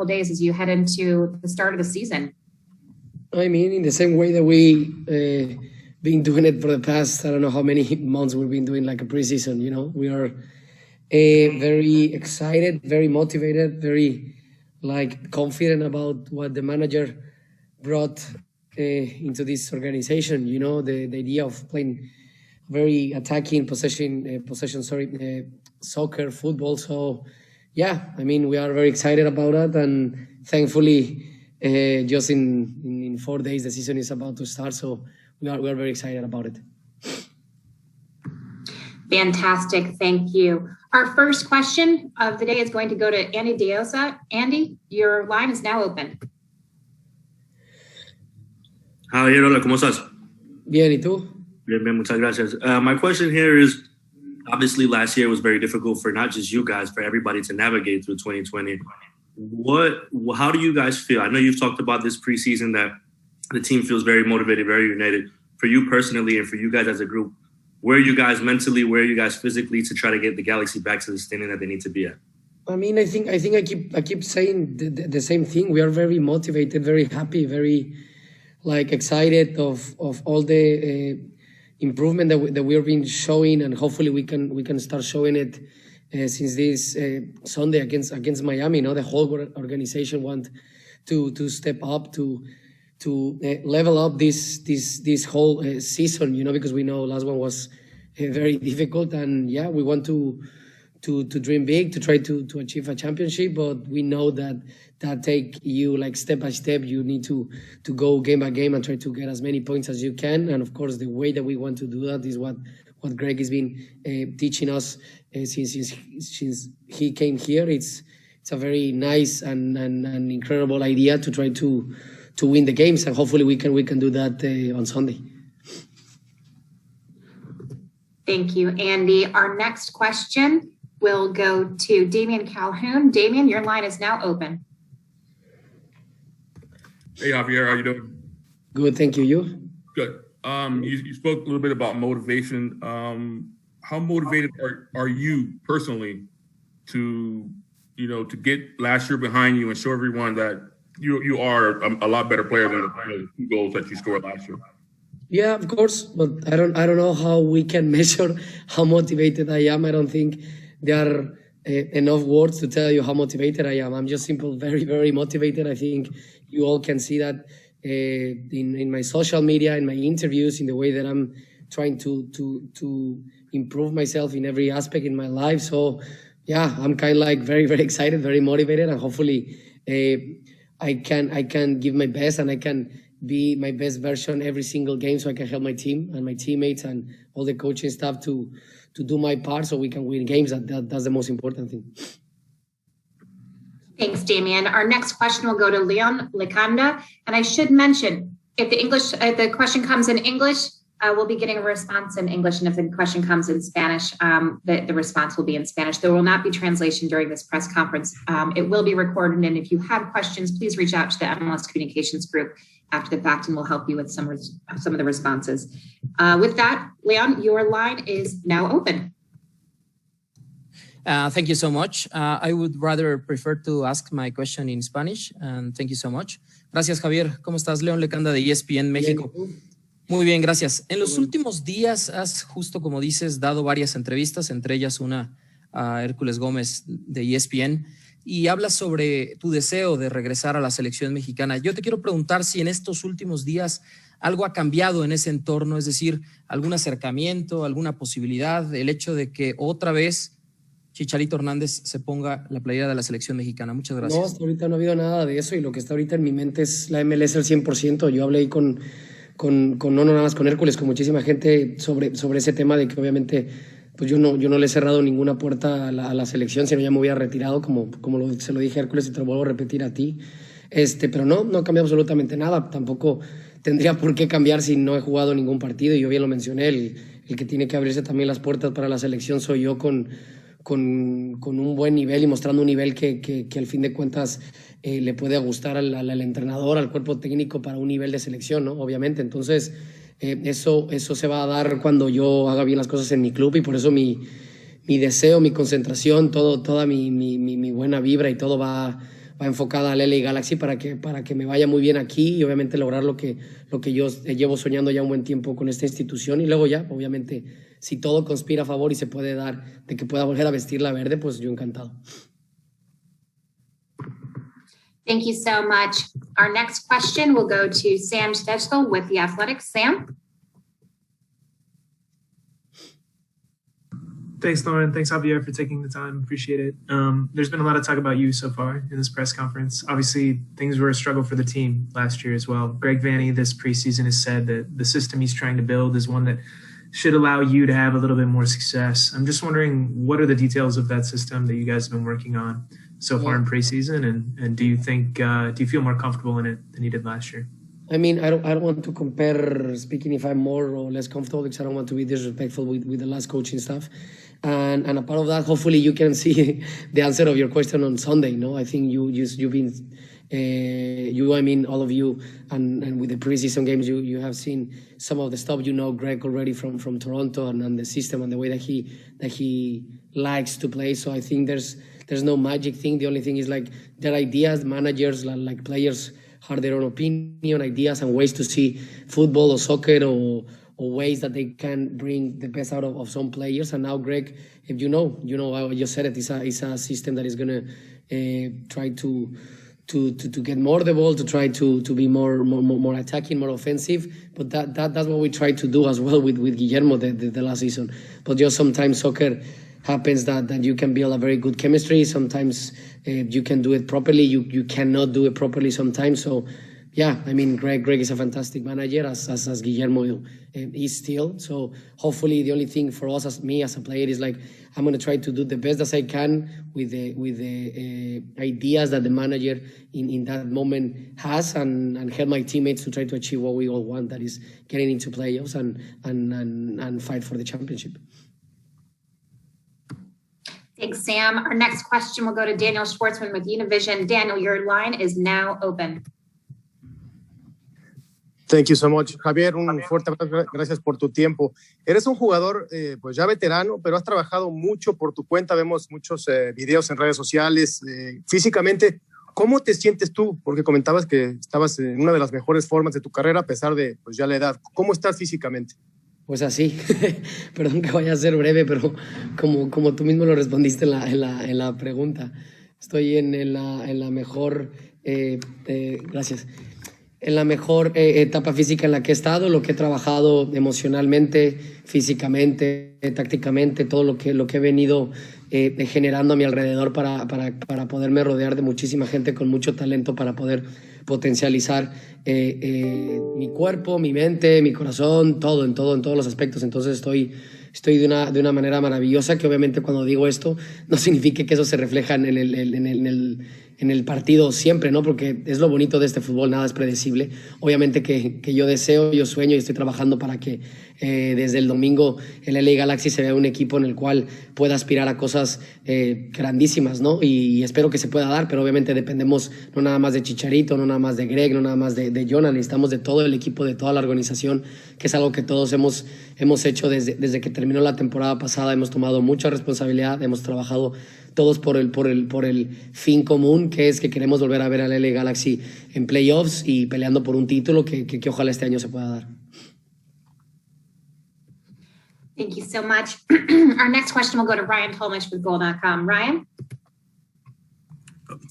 days as you head into the start of the season? I mean, in the same way that we been doing it for the past, I don't know how many months we've been doing like a preseason, you know, we are very excited, very motivated, very like confident about what the manager brought into this organization. You know, the idea of playing very attacking soccer, football. So yeah, I mean, we are very excited about that, and thankfully, just in 4 days the season is about to start. So we are very excited about it. Fantastic, thank you. Our first question of the day is going to go to Andy Diosa. Andy, your line is now open. Javier, hola, ¿cómo estás? Bien, ¿y tú? Bien, bien, muchas gracias. My question here is, obviously last year was very difficult for not just you guys, for everybody to navigate through 2020. How do you guys feel? I know you've talked about this preseason that the team feels very motivated, very united. For you personally and for you guys as a group, where are you guys mentally, where are you guys physically to try to get the Galaxy back to the standing that they need to be at? I mean, I think I keep saying the same thing. We are very motivated, very happy, very like excited of all the improvement that we have been showing, and hopefully we can start showing it since this Sunday against Miami. You know, the whole organization want to step up to level up this whole season. You know, because we know last one was very difficult, and yeah, we want to dream big, to try to achieve a championship, but we know that take you like step by step. You need to go game by game and try to get as many points as you can. And of course, the way that we want to do that is what Greg has been teaching us since he came here. It's a very nice and incredible idea to try to win the games, and hopefully we can do that on Sunday. Thank you, Andy. Our next question will go to Damian Calhoun. Damian, your line is now open. Hey, Javier, how you doing? Good, thank you. You? Good. You spoke a little bit about motivation. How motivated are you personally to get last year behind you and show everyone that you are a lot better player than the 2 goals that you scored last year? Yeah, of course, but I don't know how we can measure how motivated I am. I don't think there are enough words to tell you how motivated I am. I'm just very, very motivated. I think you all can see that in my social media, in my interviews, in the way that I'm trying to improve myself in every aspect in my life. So yeah, I'm kind of like very, very excited, very motivated, and hopefully I can give my best, and I can be my best version every single game, so I can help my team and my teammates and all the coaching staff to do my part so we can win games. That's the most important thing. Thanks, Damian. Our next question will go to Leon Lecanda. And I should mention, if the question comes in English, we'll be getting a response in English. And if the question comes in Spanish, the response will be in Spanish. There will not be translation during this press conference. It will be recorded. And if you have questions, please reach out to the MLS Communications Group after the fact, and we'll help you with some of the responses. With that, Leon, your line is now open. Thank you so much. I would rather prefer to ask my question in Spanish, and thank you so much. Gracias, Javier. ¿Cómo estás? León Lecanda de ESPN México. Muy bien, gracias. En los últimos días has, justo como dices, dado varias entrevistas, entre ellas una a Hércules Gómez de ESPN, y hablas sobre tu deseo de regresar a la selección mexicana. Yo te quiero preguntar si en estos últimos días algo ha cambiado en ese entorno, es decir, algún acercamiento, alguna posibilidad, el hecho de que otra vez Chicharito Hernandez se ponga la playera de la selección mexicana. Muchas gracias. No, hasta ahorita no ha habido nada de eso, y lo que está ahorita en mi mente es la MLS al 100%. Yo hablé ahí con no nada más con Hércules, con muchísima gente sobre ese tema de que obviamente pues yo no le he cerrado ninguna puerta a la selección, sino ya me hubiera retirado, como se lo dije a Hércules, y te lo vuelvo a repetir a ti. Pero no ha cambiado absolutamente nada. Tampoco tendría por qué cambiar si no he jugado ningún partido, y yo bien lo mencioné, el que tiene que abrirse también las puertas para la selección soy yo, con un buen nivel y mostrando un nivel que al fin de cuentas le puede gustar al entrenador, al cuerpo técnico para un nivel de selección, ¿no? Obviamente. Entonces eso se va a dar cuando yo haga bien las cosas en mi club, y por eso mi deseo, mi concentración, toda mi buena vibra y todo va va enfocada al LA Galaxy para que me vaya muy bien aquí y obviamente lograr lo que yo llevo soñando ya un buen tiempo con esta institución. Y luego ya, obviamente, si todo conspira a favor y se puede dar de que pueda volver a vestir la verde, pues yo encantado. Thank you so much. Our next question will go to Sam Stejskal with The Athletic. Sam? Thanks, Lauren. Thanks, Javier, for taking the time. Appreciate it. There's been a lot of talk about you so far in this press conference. Obviously, things were a struggle for the team last year as well. Greg Vanney this preseason has said that the system he's trying to build is one that should allow you to have a little bit more success. I'm just wondering, what are the details of that system that you guys have been working on so far in preseason? And do you feel more comfortable in it than you did last year? I mean, I don't want to compare speaking if I'm more or less comfortable because I don't want to be disrespectful with the last coaching staff. And a part of that, hopefully you can see the answer of your question on Sunday. No, I think you've been, I mean, all of you, and with the preseason games, you have seen some of the stuff. You know, Greg already from Toronto and the system and the way that he likes to play. So I think there's no magic thing. The only thing is like their ideas, managers, like players have their own opinion, ideas, and ways to see football or soccer or ways that they can bring the best out of some players. And now, Greg, if you know, I just said it, it's a system that is going to try to get more the ball, to try to be more attacking, more offensive. But that's what we tried to do as well with Guillermo the last season. But just sometimes soccer happens that you can build a very good chemistry. Sometimes you can do it properly. You cannot do it properly sometimes. So, yeah, I mean, Greg is a fantastic manager, as Guillermo is still. So hopefully the only thing for us, as a player, is like I'm going to try to do the best as I can with the ideas that the manager in that moment has, and help my teammates to try to achieve what we all want, that is getting into playoffs and fight for the championship. Thanks, Sam. Our next question will go to Daniel Schwartzman with Univision. Daniel, your line is now open. Thank you so much. Javier, un fuerte abrazo, gracias por tu tiempo. Eres un jugador pues ya veterano, pero has trabajado mucho por tu cuenta, vemos muchos videos en redes sociales. Físicamente, ¿cómo te sientes tú? Porque comentabas que estabas en una de las mejores formas de tu carrera a pesar de pues ya la edad. ¿Cómo estás físicamente? Pues así, perdón que vaya a ser breve, pero como tú mismo lo respondiste en la pregunta, estoy en la mejor, gracias, en la mejor etapa física en la que he estado, lo que he trabajado emocionalmente, físicamente, tácticamente, todo lo que he venido generando a mi alrededor para poderme rodear de muchísima gente con mucho talento para poder potencializar mi cuerpo, mi mente, mi corazón, todo en todos los aspectos. Entonces estoy de una manera maravillosa, que obviamente cuando digo esto no significa que eso se refleja en el partido siempre, ¿no? Porque es lo bonito de este fútbol, nada es predecible. Obviamente que yo deseo, yo sueño y estoy trabajando para que desde el domingo el LA Galaxy se vea un equipo en el cual pueda aspirar a cosas grandísimas, ¿no? Y espero que se pueda dar, pero obviamente dependemos no nada más de Chicharito, no nada más de Greg, no nada más de Jonah, necesitamos de todo el equipo, de toda la organización, que es algo que todos hemos hecho desde que terminó la temporada pasada. Hemos tomado mucha responsabilidad, hemos trabajado todos por el fin común, que es que queremos volver a ver al LA Galaxy en playoffs y peleando por un título que ojalá este año se pueda dar. Thank you so much. Our next question will go to Ryan Tolmich with Goal.com. Ryan?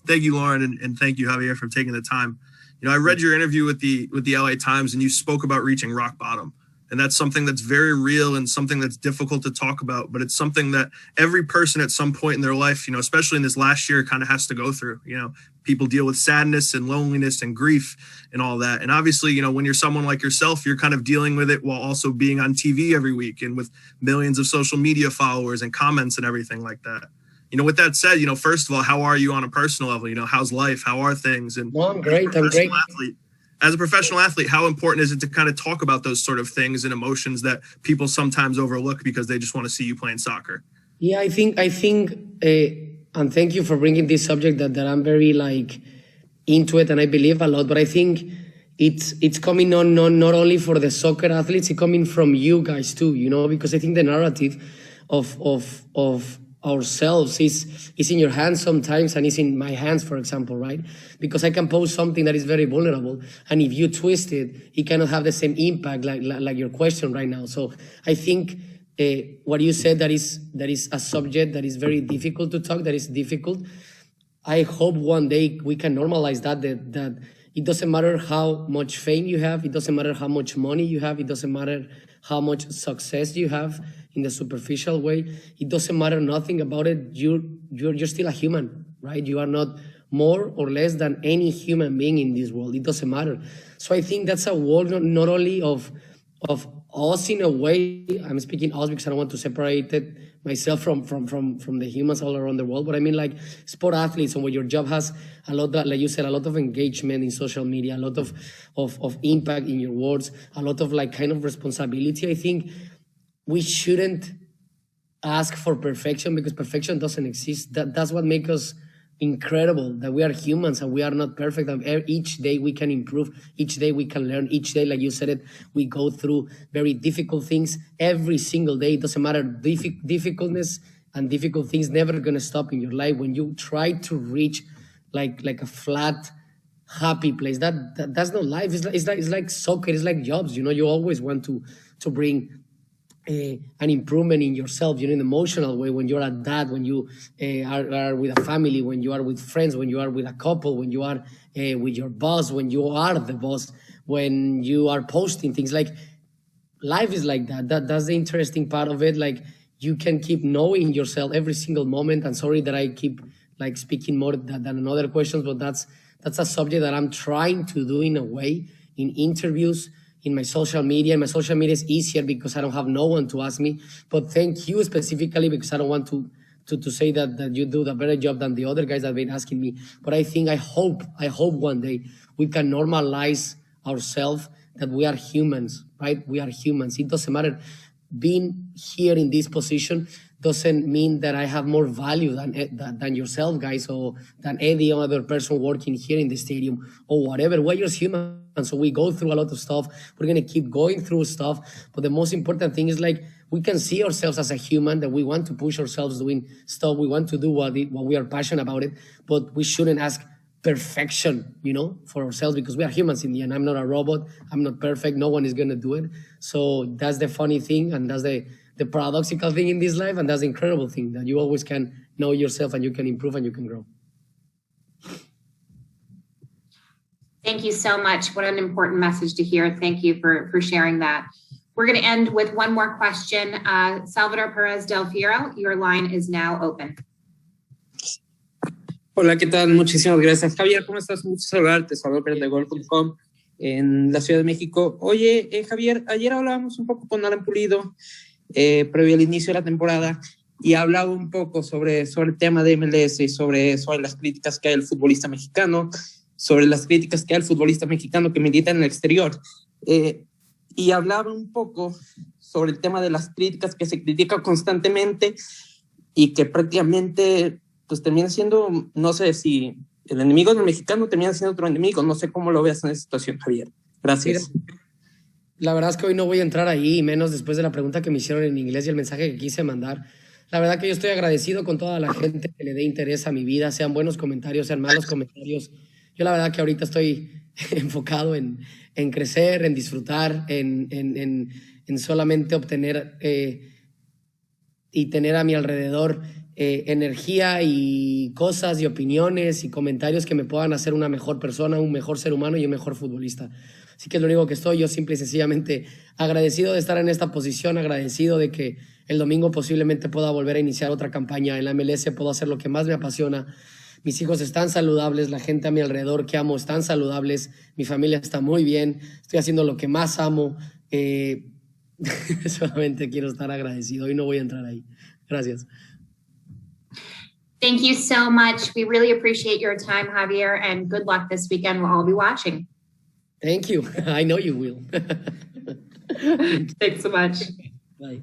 Thank you, Lauren, and thank you, Javier, for taking the time. You know, I read your interview with the LA Times, and you spoke about reaching rock bottom. And that's something that's very real and something that's difficult to talk about, but it's something that every person at some point in their life, you know, especially in this last year, kind of has to go through. You know, people deal with sadness and loneliness and grief and all that. And obviously, you know, when you're someone like yourself, you're kind of dealing with it while also being on TV every week and with millions of social media followers and comments and everything like that. You know, with that said, you know, first of all, how are you on a personal level? You know, how's life? How are things? And well, I'm great. As a professional athlete, how important is it to kind of talk about those sort of things and emotions that people sometimes overlook because they just want to see you playing soccer? Yeah, I think, and thank you for bringing this subject that I'm very into it and I believe a lot, but I think it's coming on not only for the soccer athletes, it's coming from you guys too, you know, because I think the narrative of ourselves is in your hands sometimes, and is in my hands, for example, right? Because I can post something that is very vulnerable, and if you twist it, it cannot have the same impact like your question right now. So I think what you said, that is a subject that is very difficult to talk, that is difficult. I hope one day we can normalize that it doesn't matter how much fame you have, it doesn't matter how much money you have, it doesn't matter how much success you have in the superficial way, it doesn't matter nothing about it. You're still a human, right? You are not more or less than any human being in this world. It doesn't matter. So I think that's a world not only of us in a way. I'm speaking us because I don't want to separate it myself from the humans all around the world, but I mean like sport athletes, and where your job has a lot of, like you said, a lot of engagement in social media, a lot of impact in your words, a lot of like kind of responsibility. I think we shouldn't ask for perfection, because perfection doesn't exist. That's what makes us incredible, that we are humans and we are not perfect. And each day we can improve, each day we can learn, each day, like you said it, we go through very difficult things every single day. It doesn't matter, difficultness and difficult things never gonna stop in your life. When you try to reach like a flat, happy place, that's not life. It's like soccer, it's like jobs, you know. You always want to bring an improvement in yourself, you know, in an emotional way, when you're a dad, when you are with a family, when you are with friends, when you are with a couple, when you are with your boss, when you are the boss, when you are posting things. Like, life is like that's the interesting part of it. Like, you can keep knowing yourself every single moment. And sorry that I keep like speaking more than other questions, but that's a subject that I'm trying to do in a way, in interviews, in my social media. My social media is easier because I don't have no one to ask me. But thank you specifically, because I don't want to say that you do the better job than the other guys that have been asking me. But I think, I hope one day we can normalize ourselves, that we are humans, right? We are humans. It doesn't matter. Being here in this position doesn't mean that I have more value than yourself, guys, or than any other person working here in the stadium or whatever. We're just human. And so we go through a lot of stuff. We're going to keep going through stuff. But the most important thing is, like, we can see ourselves as a human, that we want to push ourselves doing stuff. We want to do what we are passionate about it. But we shouldn't ask perfection, you know, for ourselves, because we are humans in the end. I'm not a robot. I'm not perfect. No one is going to do it. So that's the funny thing. And that's the paradoxical thing in this life. And that's the incredible thing, that you always can know yourself, and you can improve, and you can grow. Thank you so much. What an important message to hear. Thank you for sharing that. We're going to end with one more question. Salvador Perez del Fiero, your line is now open. Hola, ¿qué tal? Muchísimas gracias. Javier, ¿cómo estás? Mucho saludarte. Salvador Perez de Gol.com en la Ciudad de México. Oye, Javier, ayer hablábamos un poco con Alan Pulido, previo al inicio de la temporada, y hablaba un poco sobre el tema de MLS y sobre las críticas que hay al futbolista mexicano, sobre las críticas que hay al futbolista mexicano que milita en el exterior. Y hablaba un poco sobre el tema de las críticas que se critica constantemente y que prácticamente pues termina siendo, no sé si el enemigo del mexicano termina siendo otro enemigo. No sé cómo lo veas en esa situación, Javier. Gracias. Mira, la verdad es que hoy no voy a entrar ahí, y menos después de la pregunta que me hicieron en inglés y el mensaje que quise mandar. La verdad que yo estoy agradecido con toda la gente que le dé interés a mi vida, sean buenos comentarios, sean malos comentarios. Yo la verdad que ahorita estoy enfocado en crecer, en disfrutar, en solamente obtener y tener a mi alrededor energía y cosas y opiniones y comentarios que me puedan hacer una mejor persona, un mejor ser humano y un mejor futbolista. Así que es lo único que estoy, yo simple y sencillamente agradecido de estar en esta posición, agradecido de que el domingo posiblemente pueda volver a iniciar otra campaña en la MLS, puedo hacer lo que más me apasiona. Mis hijos están saludables, la gente a mi alrededor que amo están saludables, mi familia está muy bien, estoy haciendo lo que más amo. Solamente quiero estar agradecido y no voy a entrar ahí. Gracias. Thank you so much. We really appreciate your time, Javier, and good luck this weekend. We'll all be watching. Thank you. I know you will. Thanks so much. Bye.